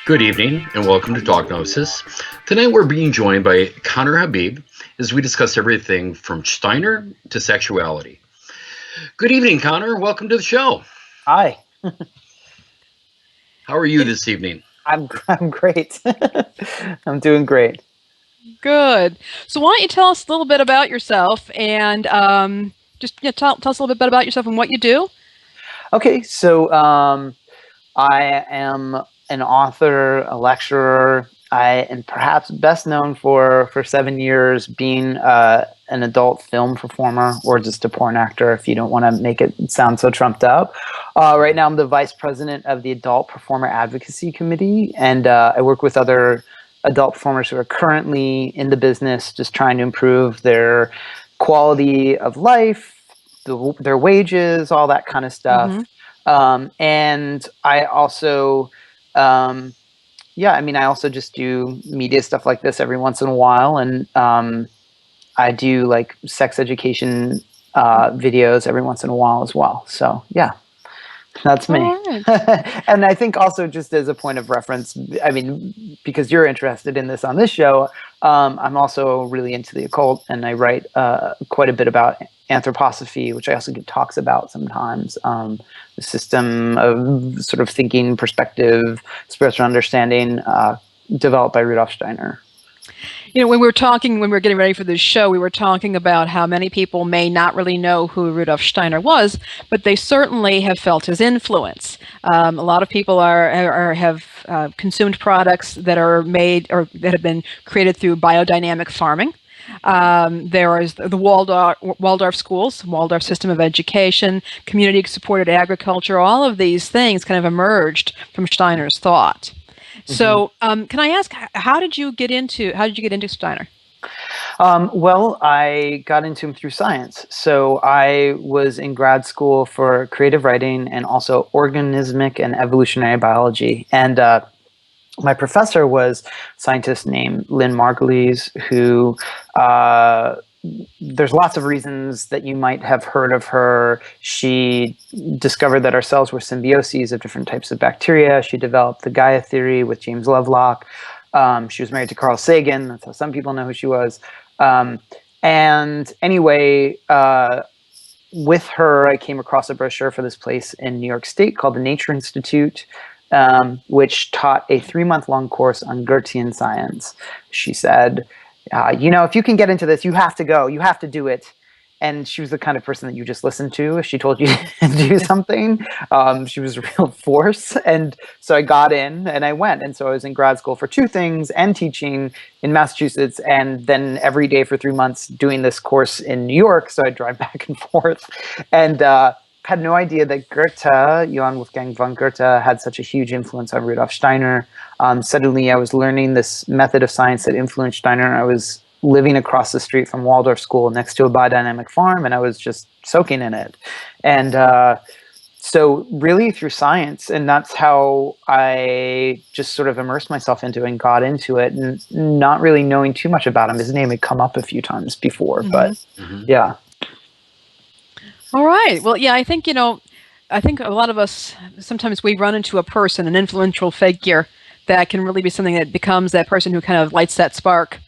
Good evening and welcome to Gnosis. Tonight we're being joined by Conner Habib as we discuss everything from Steiner to sexuality. Good evening, Conner. Welcome to the show. Hi. How are you this evening? I'm great. I'm doing great. Good. So why don't you tell us a little bit about yourself and just tell us a little bit about yourself and what you do? Okay, so I am an author, a lecturer. I am perhaps best known for 7 years being an adult film performer, or just a porn actor if you don't want to make it sound so trumped up. Right now I'm the vice president of the Adult Performer Advocacy Committee, and I work with other adult performers who are currently in the business just trying to improve their quality of life, their wages, all that kind of stuff. Mm-hmm. And I also, I also just do media stuff like this every once in a while. And I do like sex education videos every once in a while as well. So, yeah, that's me. Right. And I think also just as a point of reference, I mean, because you're interested in this on this show, I'm also really into the occult, and I write quite a bit about Anthroposophy, which I also give talks about sometimes. The system of sort of thinking, perspective, spiritual understanding developed by Rudolf Steiner. You know, when we were getting ready for this show, we were talking about how many people may not really know who Rudolf Steiner was, but they certainly have felt his influence. A lot of people have consumed products that are made or that have been created through biodynamic farming. There is the Waldorf schools, Waldorf system of education, community-supported agriculture. All of these things kind of emerged from Steiner's thought. So, can I ask, how did you get into Steiner? Well, I got into him through science. So I was in grad school for creative writing and also organismic and evolutionary biology. And my professor was a scientist named Lynn Margulies, who there's lots of reasons that you might have heard of her. She discovered that our cells were symbioses of different types of bacteria. She developed the Gaia theory with James Lovelock. She was married to Carl Sagan. That's how some people know who she was. And anyway, with her, I came across a brochure for this place in New York State called the Nature Institute, which taught a 3-month-long course on Goethean science. She said, if you can get into this, you have to go. You have to do it. And she was the kind of person that you just listened to if she told you to do something. She was a real force. And so I got in and I went. And so I was in grad school for 2 things and teaching in Massachusetts, and then every day for 3 months doing this course in New York. So I'd drive back and forth. And had no idea that Goethe, Johann Wolfgang von Goethe, had such a huge influence on Rudolf Steiner. Suddenly I was learning this method of science that influenced Steiner. I was living across the street from Waldorf School next to a biodynamic farm, and I was just soaking in it. And so really through science, and that's how I just sort of immersed myself into it and got into it, and not really knowing too much about him. His name had come up a few times before, but yeah. All right. Well, yeah, I think a lot of us, sometimes we run into a person, an influential figure, that can really be something that becomes that person who kind of lights that spark,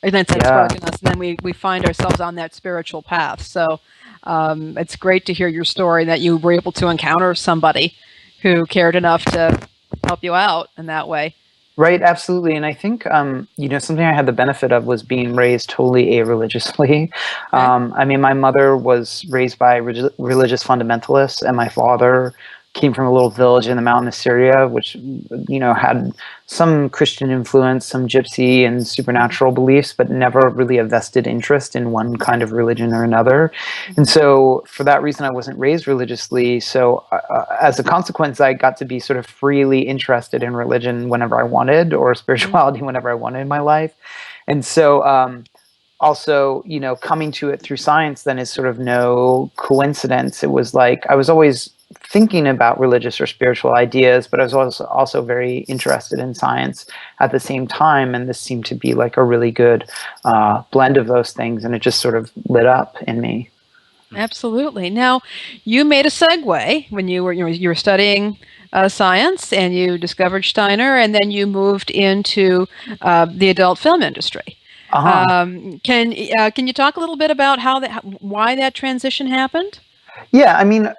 ignites that spark in us, and then we find ourselves on that spiritual path. So it's great to hear your story, that you were able to encounter somebody who cared enough to help you out in that way. Right, absolutely. And I think, something I had the benefit of was being raised totally a-religiously. I mean, my mother was raised by religious fundamentalists, and my father came from a little village in the mountain of Syria, which, had some Christian influence, some gypsy and supernatural beliefs, but never really a vested interest in one kind of religion or another. And so for that reason, I wasn't raised religiously. So as a consequence, I got to be sort of freely interested in religion whenever I wanted, or spirituality whenever I wanted in my life. And so also, coming to it through science then is sort of no coincidence. It was like I was always thinking about religious or spiritual ideas, but I was also very interested in science at the same time, and this seemed to be like a really good blend of those things, and it just sort of lit up in me. Absolutely. Now, you made a segue when you were studying science, and you discovered Steiner, and then you moved into the adult film industry. Uh-huh. Can you talk a little bit about why that transition happened? Yeah, I mean,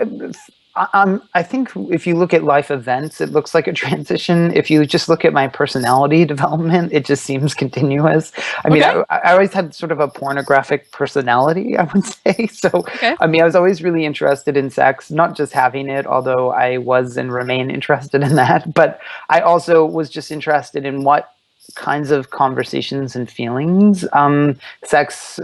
I think if you look at life events, it looks like a transition. If you just look at my personality development, it just seems continuous. I mean, Okay. I always had sort of a pornographic personality, I would say. So, Okay. I mean, I was always really interested in sex, not just having it, although I was and remain interested in that, but I also was just interested in what kinds of conversations and feelings sex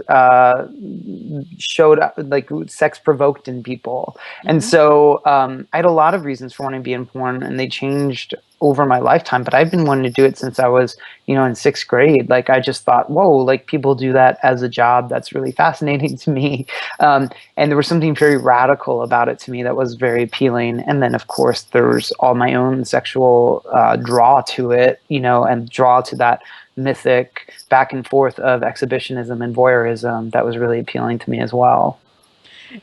showed up, like sex provoked in people. And so I had a lot of reasons for wanting to be in porn, and they changed over my lifetime, but I've been wanting to do it since I was, in sixth grade. Like, I just thought, whoa, like people do that as a job. That's really fascinating to me. And there was something very radical about it to me that was very appealing. And then, of course, there's all my own sexual draw to it, and draw to that mythic back and forth of exhibitionism and voyeurism that was really appealing to me as well.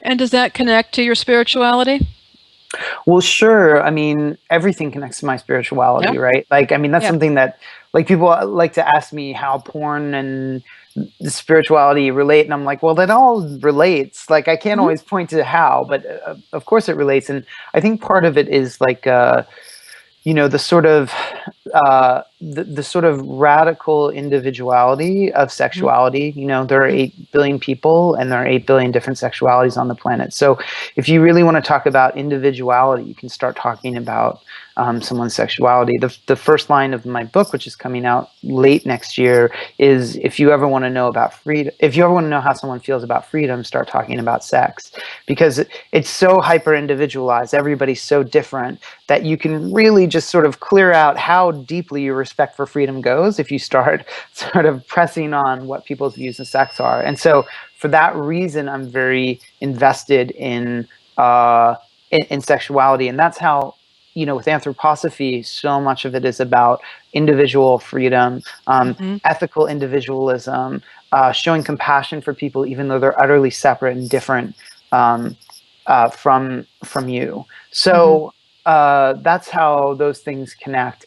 And does that connect to your spirituality? Well, sure. I mean, everything connects to my spirituality, Yeah. right? Like, I mean, that's Yeah. something that, like, people like to ask me how porn and the spirituality relate, and I'm like, well, that all relates. Like, I can't always point to how, but of course it relates. And I think part of it is like, the sort of the sort of radical individuality of sexuality. There are 8 billion people, and there are 8 billion different sexualities on the planet. So if you really want to talk about individuality, you can start talking about someone's sexuality. The first line of my book, which is coming out late next year, is if you ever want to know about freedom, if you ever want to know how someone feels about freedom, start talking about sex, because it's so hyper individualized. Everybody's so different that you can really just sort of clear out how deeply your respect for freedom goes if you start sort of pressing on what people's views of sex are. And so for that reason, I'm very invested in sexuality. And that's how, with anthroposophy, so much of it is about individual freedom, ethical individualism, showing compassion for people, even though they're utterly separate and different from you. So that's how those things connect.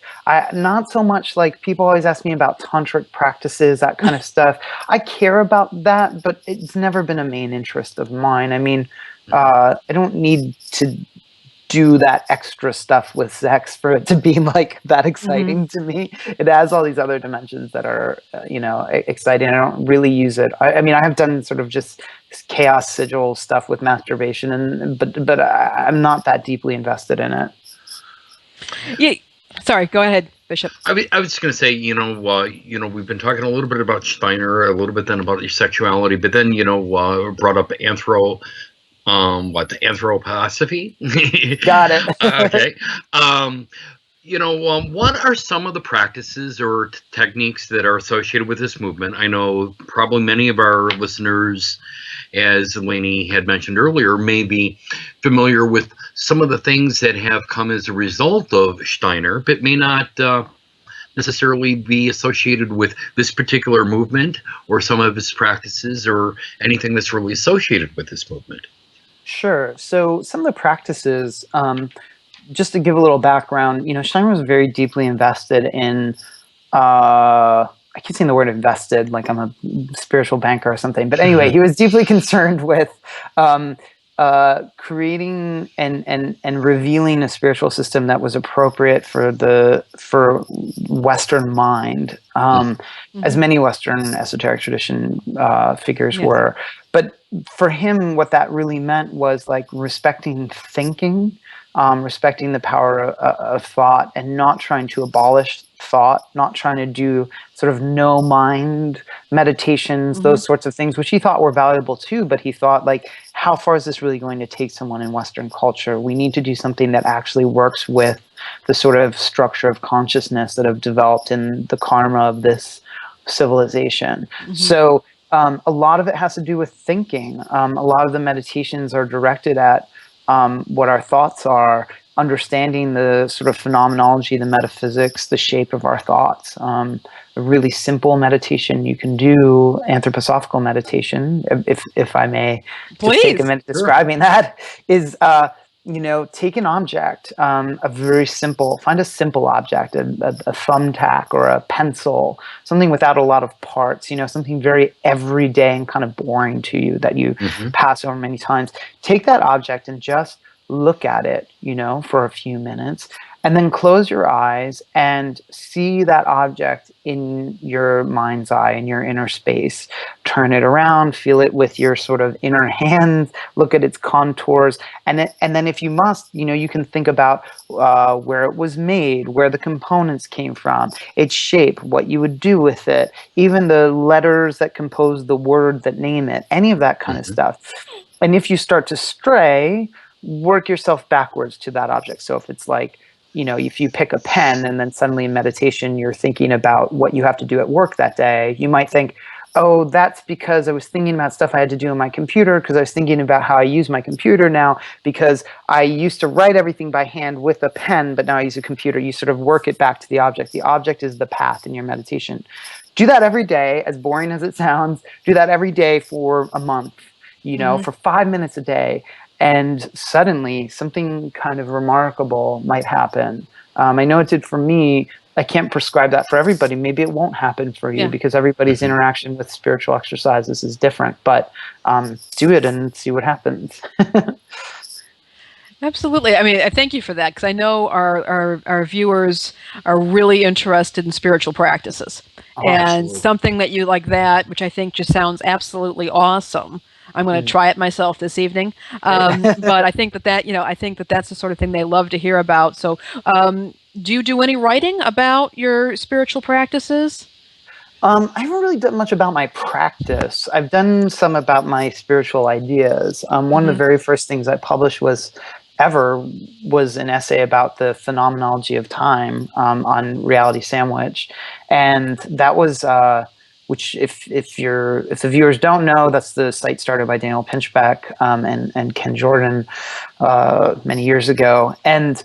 Not so much like people always ask me about tantric practices, that kind of stuff. I care about that, but it's never been a main interest of mine. I mean, I don't need to do that extra stuff with sex for it to be like that exciting to me. It has all these other dimensions that are, exciting. I don't really use it. I mean, I have done sort of just chaos sigil stuff with masturbation, but I'm not that deeply invested in it. Yeah. Sorry, go ahead, Bishop. I was just going to say, we've been talking a little bit about Steiner, a little bit then about your sexuality, but then, brought up Anthroposophy? Got it. Okay. What are some of the practices or techniques that are associated with this movement? I know probably many of our listeners, as Lainey had mentioned earlier, may be familiar with some of the things that have come as a result of Steiner, but may not necessarily be associated with this particular movement or some of his practices or anything that's really associated with this movement. Sure. So some of the practices, just to give a little background, Steiner was very deeply invested in, I keep saying the word invested, like I'm a spiritual banker or something. But anyway, he was deeply concerned with creating and revealing a spiritual system that was appropriate for Western mind, as many Western esoteric tradition figures were. But for him, what that really meant was like respecting thinking, respecting the power of thought, and not trying to abolish thought, not trying to do sort of no mind meditations, those sorts of things, which he thought were valuable too. But he thought, like, how far is this really going to take someone in Western culture? We need to do something that actually works with the sort of structure of consciousness that have developed in the karma of this civilization. So a lot of it has to do with thinking. A lot of the meditations are directed at what our thoughts are, understanding the sort of phenomenology, the metaphysics, the shape of our thoughts. A really simple meditation you can do, anthroposophical meditation, if I may just take a minute describing that, is take an object, a very simple, find a simple object, a thumbtack or a pencil, something without a lot of parts, something very everyday and kind of boring to you that you pass over many times. Take that object and just look at it, for a few minutes, and then close your eyes and see that object in your mind's eye, in your inner space. Turn it around, feel it with your sort of inner hand, look at its contours, and then if you must, you can think about where it was made, where the components came from, its shape, what you would do with it, even the letters that compose the word that name it, any of that kind of stuff. And if you start to stray, work yourself backwards to that object. So if it's like, if you pick a pen and then suddenly in meditation you're thinking about what you have to do at work that day, you might think, oh, that's because I was thinking about stuff I had to do on my computer, because I was thinking about how I use my computer now, because I used to write everything by hand with a pen, but now I use a computer. You sort of work it back to the object. The object is the path in your meditation. Do that every day, as boring as it sounds. Do that every day for a month, for 5 minutes a day. And suddenly something kind of remarkable might happen. I know it did for me. I can't prescribe that for everybody. Maybe it won't happen for you because everybody's interaction with spiritual exercises is different. But do it and see what happens. Absolutely. I mean, I thank you for that, because I know our viewers are really interested in spiritual practices. And absolutely. Something that you like that, which I think just sounds absolutely awesome. I'm going to try it myself this evening. But I think that that's the sort of thing they love to hear about. So do you do any writing about your spiritual practices? I haven't really done much about my practice. I've done some about my spiritual ideas. One of the very first things I published was an essay about the phenomenology of time on Reality Sandwich. And that was... which if the viewers don't know, that's the site started by Daniel Pinchbeck and Ken Jordan many years ago. And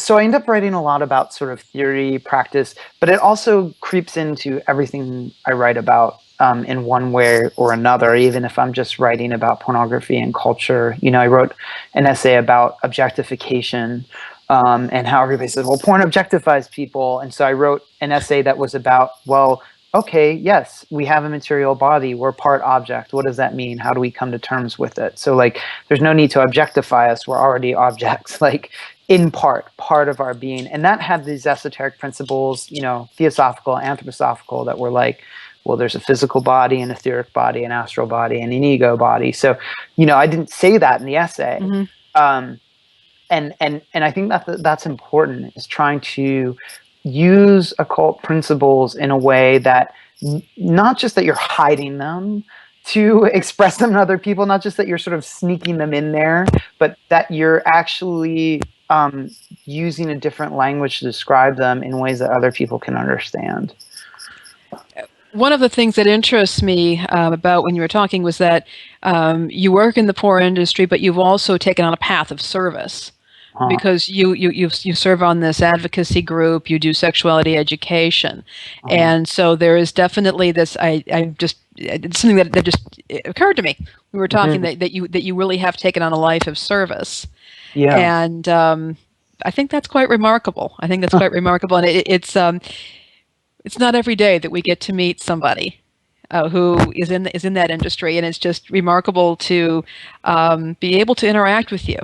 so I end up writing a lot about sort of theory, practice, but it also creeps into everything I write about in one way or another, even if I'm just writing about pornography and culture. I wrote an essay about objectification and how everybody says, well, porn objectifies people. And so I wrote an essay that was about, well, okay, yes, we have a material body. We're part object. What does that mean? How do we come to terms with it? So, there's no need to objectify us. We're already objects, in part of our being. And that had these esoteric principles, theosophical, anthroposophical, that were well, there's a physical body, an etheric body, an astral body, and an ego body. So, I didn't say that in the essay. And I think that's important, is trying to use occult principles in a way that not just that you're hiding them to express them to other people, not just that you're sort of sneaking them in there, but that you're actually using a different language to describe them in ways that other people can understand. One of the things that interests me about when you were talking was that you work in the porn industry, but you've also taken on a path of service. Because you serve on this advocacy group, you do sexuality education, and so there is definitely this. It's something that just occurred to me. We were talking that you really have taken on a life of service, and I think that's quite remarkable. And it's not every day that we get to meet somebody who is in that industry, and it's just remarkable to be able to interact with you.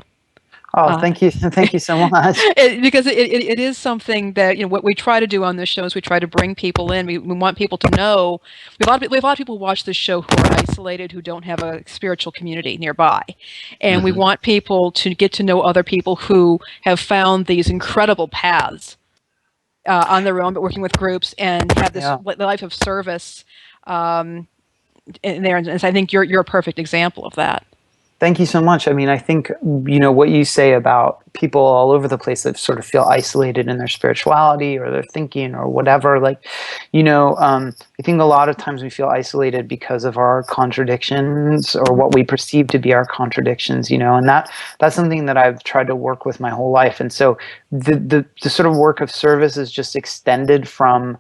Oh, thank you so much. Because it is something that, what we try to do on this show is we try to bring people in. We want people to know. We have a lot of people who watch this show who are isolated, who don't have a spiritual community nearby, and we want people to get to know other people who have found these incredible paths on their own, but working with groups and have this life of service in there. And so I think you're a perfect example of that. Thank you so much. I mean, I think, what you say about people all over the place that sort of feel isolated in their spirituality or their thinking or whatever, I think a lot of times we feel isolated because of our contradictions or what we perceive to be our contradictions, and that's something that I've tried to work with my whole life. And so the sort of work of service is just extended from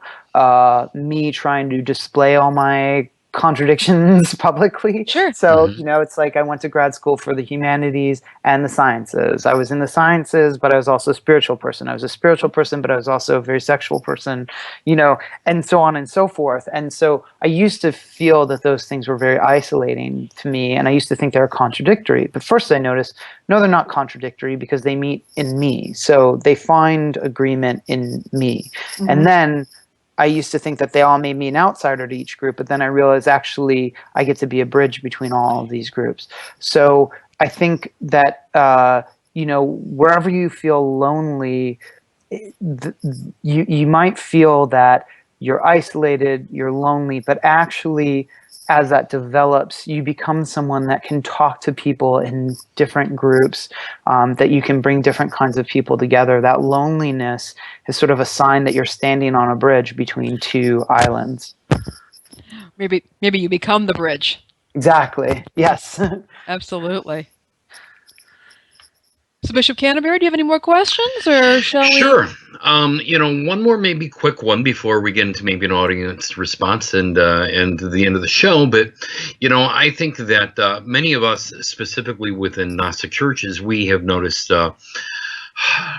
me trying to display all my contradictions publicly. Sure. So, it's like I went to grad school for the humanities and the sciences. I was in the sciences, but I was also a spiritual person. I was a spiritual person, but I was also a very sexual person, and so on and so forth. And so I used to feel that those things were very isolating to me, and I used to think they were contradictory. But first I noticed, no, they're not contradictory because they meet in me. So they find agreement in me. And then I used to think that they all made me an outsider to each group, but then I realized actually I get to be a bridge between all of these groups. So I think that, wherever you feel lonely, you might feel that you're isolated, you're lonely, but actually as that develops, you become someone that can talk to people in different groups, that you can bring different kinds of people together. That loneliness is sort of a sign that you're standing on a bridge between two islands. Maybe you become the bridge. Exactly. Yes. Absolutely. So Bishop Canterbury, do you have any more questions, or shall we? Sure. One more maybe quick one before we get into maybe an audience response and the end of the show. But, I think that many of us, specifically within Gnostic churches, we have noticed,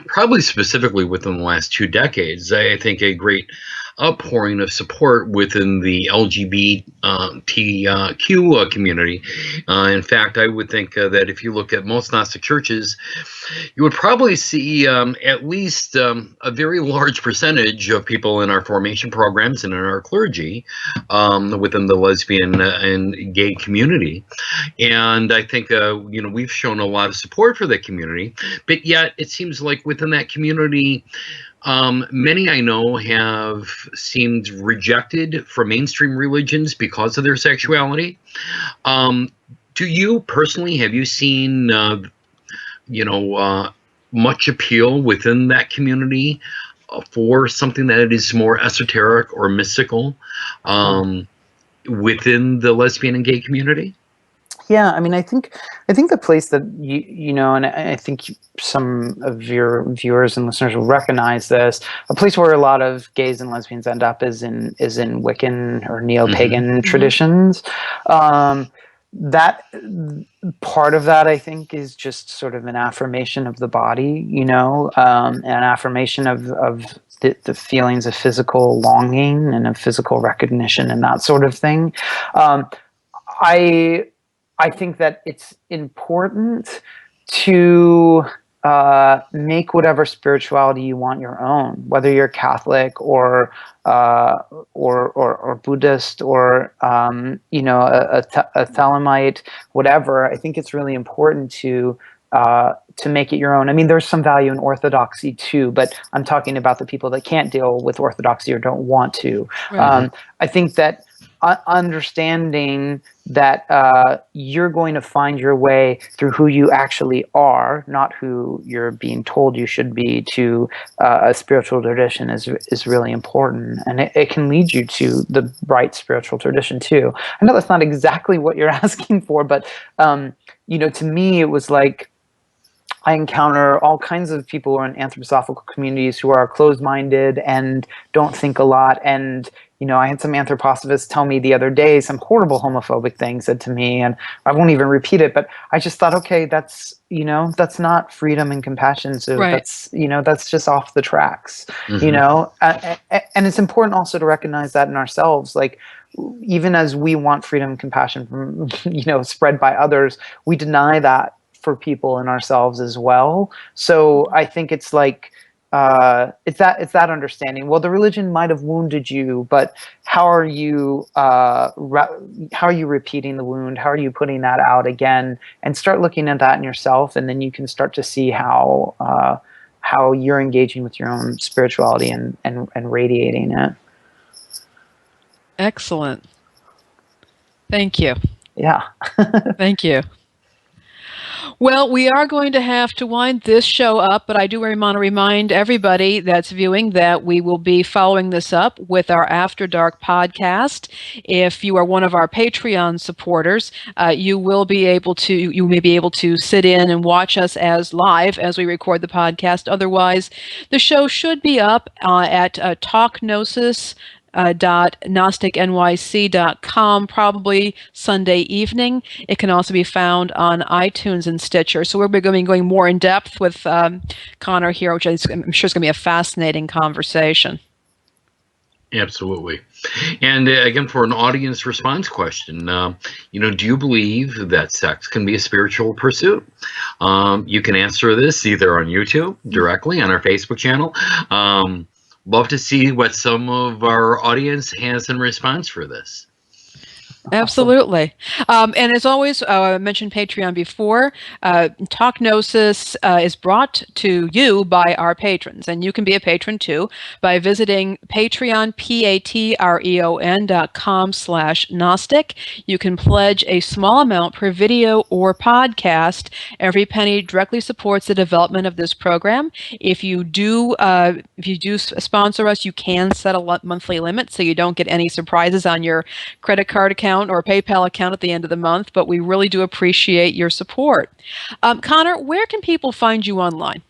probably specifically within the last 2 decades, I think a great outpouring of support within the LGBTQ community. In fact, I would think that if you look at most Gnostic churches, you would probably see at least a very large percentage of people in our formation programs and in our clergy within the lesbian and gay community. And I think, we've shown a lot of support for that community, but yet it seems like within that community, many I know have seemed rejected from mainstream religions because of their sexuality. Do you personally, have you seen, much appeal within that community for something that is more esoteric or mystical within the lesbian and gay community? Yeah, I mean, I think the place that and I think some of your viewers and listeners will recognize this. A place where a lot of gays and lesbians end up is in Wiccan or neo-pagan traditions. That part of that, I think, is just sort of an affirmation of the body, an affirmation of the feelings of physical longing and of physical recognition and that sort of thing. I think that it's important to make whatever spirituality you want your own, whether you're Catholic or Buddhist or a Thelemite, whatever. I think it's really important to make it your own. I mean, there's some value in orthodoxy too, but I'm talking about the people that can't deal with orthodoxy or don't want to. Right. I think that understanding that you're going to find your way through who you actually are, not who you're being told you should be, to a spiritual tradition is really important, and it can lead you to the right spiritual tradition too. I know that's not exactly what you're asking for, but to me it was like I encounter all kinds of people who are in anthroposophical communities who are closed-minded and don't think a lot. And I had some anthroposophists tell me the other day some horrible homophobic things said to me, and I won't even repeat it. But I just thought, okay, that's not freedom and compassion. So right. That's just off the tracks. And it's important also to recognize that in ourselves, like. Even as we want freedom and compassion from, spread by others, we deny that for people in ourselves as well. So I think it's like it's that understanding. Well, the religion might have wounded you, but how are you repeating the wound? How are you putting that out again? And start looking at that in yourself, and then you can start to see how you're engaging with your own spirituality and radiating it. Excellent. Thank you. Yeah. Thank you. Well, we are going to have to wind this show up, but I do want to remind everybody that's viewing that we will be following this up with our After Dark podcast. If you are one of our Patreon supporters, you may be able to sit in and watch us as live as we record the podcast. Otherwise, the show should be up at Talk Gnosis gnosticnyc.com, probably Sunday evening. It can also be found on iTunes and Stitcher. So we're going to be going more in depth with Conner here, which I'm sure is going to be a fascinating conversation. Absolutely. And again, for an audience response question, do you believe that sex can be a spiritual pursuit? You can answer this either on YouTube, directly on our Facebook channel. Love to see what some of our audience has in response for this. Absolutely. And as always, I mentioned Patreon before. Talk Gnosis is brought to you by our patrons, and you can be a patron too by visiting Patreon, patreon.com/Gnostic. You can pledge a small amount per video or podcast. Every penny directly supports the development of this program. If you do sponsor us, you can set a monthly limit so you don't get any surprises on your credit card account or PayPal account at the end of the month, but we really do appreciate your support. Conner, where can people find you online?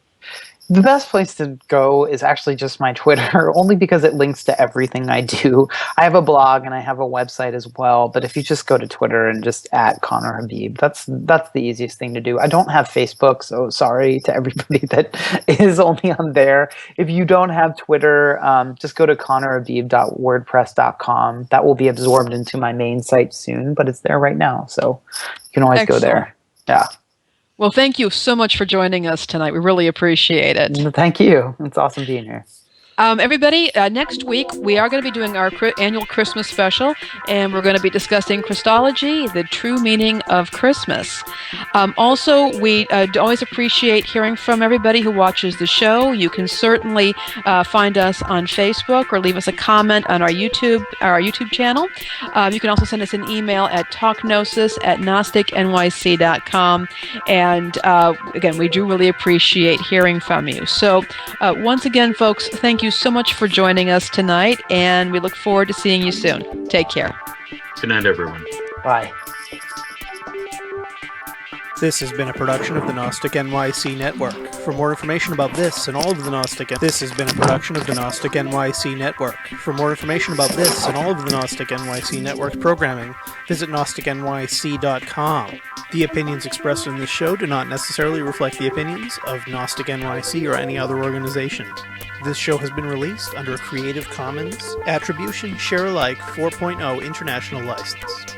The best place to go is actually just my Twitter, only because it links to everything I do. I have a blog and I have a website as well, but if you just go to Twitter and just @Conner Habib, that's the easiest thing to do. I don't have Facebook, so sorry to everybody that is only on there. If you don't have Twitter, just go to connerhabib.wordpress.com. That will be absorbed into my main site soon, but it's there right now, so you can always Excellent. go there. Yeah. Well, thank you so much for joining us tonight. We really appreciate it. Thank you. It's awesome being here. Everybody, next week we are going to be doing our annual Christmas special, and we're going to be discussing Christology, the true meaning of Christmas. Also, we always appreciate hearing from everybody who watches the show. You can certainly find us on Facebook or leave us a comment on our YouTube channel. You can also send us an email at talkgnosis@gnosticnyc.com. And again, we do really appreciate hearing from you. So once again, folks, thank you so much for joining us tonight, and we look forward to seeing you soon. Take care. Good night, everyone. Bye. This has been a production of the Gnostic NYC Network. For more information about this and all of the Gnostic... This has been a production of the Gnostic NYC Network. For more information about this and all of the Gnostic NYC Network programming, visit GnosticNYC.com. The opinions expressed in this show do not necessarily reflect the opinions of Gnostic NYC or any other organization. This show has been released under a Creative Commons Attribution Share Alike 4.0 International License.